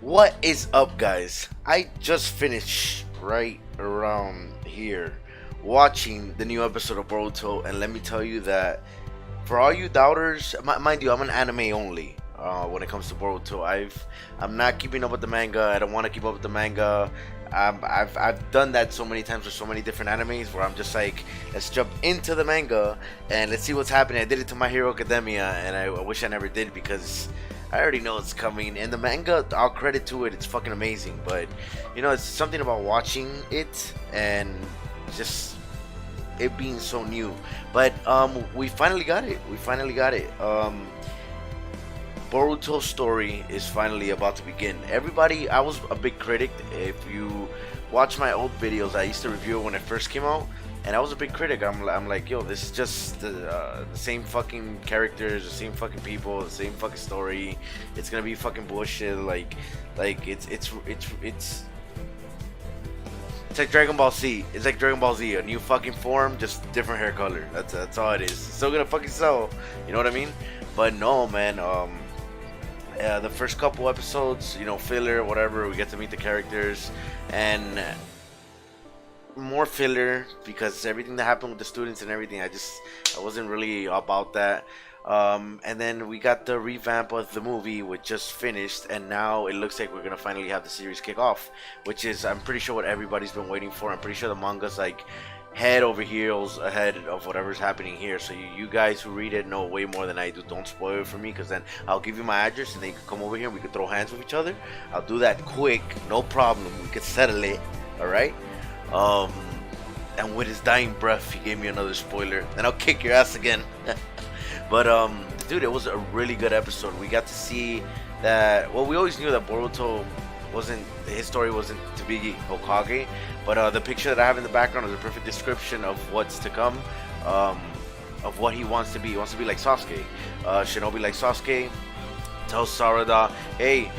What is up, guys? I just finished right around here watching the new episode of Boruto, and let me tell you that for all you doubters, mind you, I'm an anime only. When it comes to Boruto, I'm not keeping up with the manga. I don't want to keep up with the manga. I've done that so many times with so many different animes where I'm just like, let's jump into the manga and let's see what's happening. I did it to My Hero Academia, and I wish I never did because I already know it's coming. And the manga, all credit to it, it's fucking amazing. But it's something about watching it and just it being so new. But we finally got it. Boruto's story is finally about to begin. Everybody, I was a big critic. If you watch my old videos, I used to review it when it first came out, and I was a big critic. I'm like, yo, this is just the same fucking characters, the same fucking people, the same fucking story. It's gonna be fucking bullshit. Like it's like Dragon Ball Z. It's like Dragon Ball Z, a new fucking form, just different hair color. That's all it is. It's still gonna fucking sell. You know what I mean? But no, man. The first couple episodes, filler, whatever, we get to meet the characters, and more filler because everything that happened with the students and everything, I wasn't really about that. And then we got the revamp of the movie, which just finished, and now it looks like we're gonna finally have the series kick off, which is, I'm pretty sure, what everybody's been waiting for. I'm pretty sure the manga's like head over heels ahead of whatever's happening here, so you guys who read it know way more than I do. Don't spoil it for me, because then I'll give you my address and then you can come over here and we can throw hands with each other. I'll do that quick, no problem. We can settle it. All right. And with his dying breath, he gave me another spoiler, and I'll kick your ass again. But dude, it was a really good episode. We got to see that. Well, we always knew that Boruto his story wasn't to be Hokage, but the picture that I have in the background is a perfect description of what's to come, of what he wants to be. He wants to be like Sasuke, Shinobi like Sasuke. Tells Sarada, hey,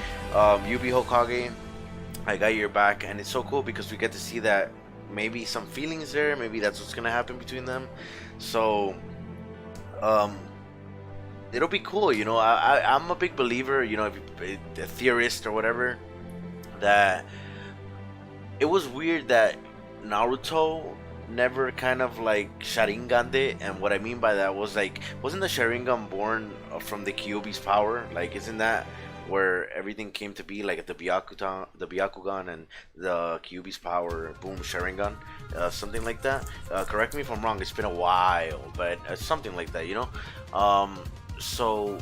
you be Hokage, I got your back. And it's so cool because we get to see that maybe some feelings there, maybe that's what's gonna happen between them. So it'll be cool. I'm a big believer, if you a theorist or whatever, that it was weird that Naruto never kind of like Sharinganed it. And what I mean by that was, like, wasn't the Sharingan born from the Kyuubi's power? Like, isn't that where everything came to be, like at the Byakugan and the Kyuubi's power, boom, Sharingan, something like that. Correct me if I'm wrong, it's been a while, but something like that, So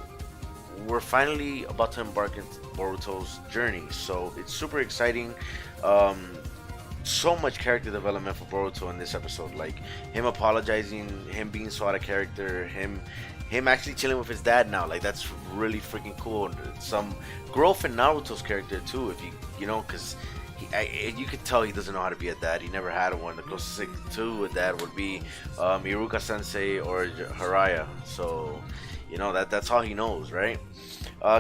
we're finally about to embark into Boruto's journey, so it's super exciting. So much character development for Boruto in this episode, like him apologizing, him being so out of character, him actually chilling with his dad now. Like, that's really freaking cool. Some growth in Naruto's character too, if because you could tell he doesn't know how to be a dad. He never had one. The closest thing to a dad would be Iruka Sensei or Haraya. So that's all he knows, right?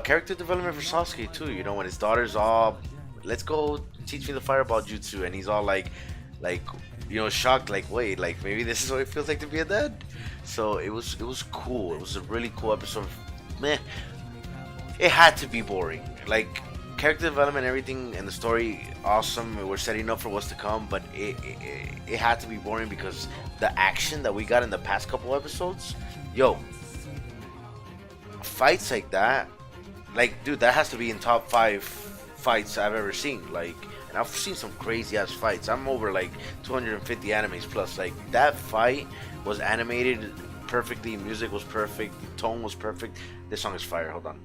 Character development for Sasuke too. When his daughter's all, let's go teach me the fireball jutsu, and he's all like shocked, like, wait, like, maybe this is what it feels like to be a dad. So it was cool. It was a really cool episode. Meh, it had to be boring. Like, character development, everything, and the story, awesome. We're setting up for what's to come, but it had to be boring because the action that we got in the past couple episodes, fights like that, like, dude, that has to be in top 5 fights I've ever seen. Like, and I've seen some crazy ass fights. I'm over like 250 animes plus. Like, that fight was animated perfectly, music was perfect, the tone was perfect. This song is fire. Hold on.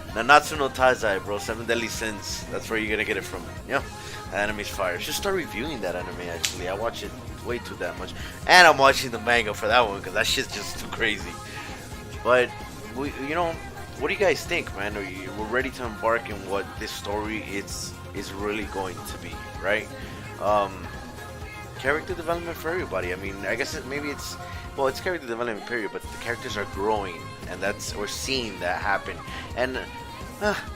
Nanatsu no Taizai, bro, 7 Deadly Sins. That's where you're gonna get it from. Yeah, that anime's fire. Should start reviewing that anime, actually. I watch it way too damn much. And I'm watching the manga for that one because that shit's just too crazy. But what do you guys think, man? We're ready to embark in what this story is really going to be, right? Character development for everybody. I mean, I guess it's character development period, but the characters are growing, and we're seeing that happen. And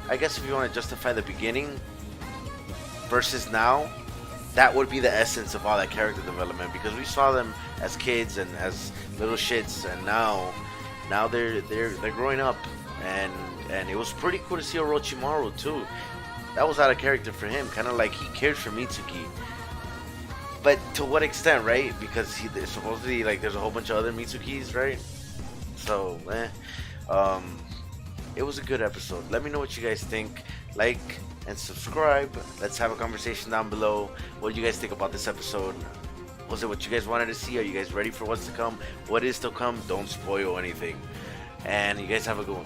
I guess if you want to justify the beginning versus now, that would be the essence of all that character development, because we saw them as kids and as little shits, and now Now they're growing up, and it was pretty cool to see Orochimaru too. That was out of character for him, kind of like he cared for Mitsuki, but to what extent, right? Because he supposedly like there's a whole bunch of other Mitsukis, right? So, um, it was a good episode. Let me know what you guys think. Like and subscribe. Let's have a conversation down below. What do you guys think about this episode? Was it what you guys wanted to see? Are you guys ready for what's to come? What is to come? Don't spoil anything. And you guys have a good one.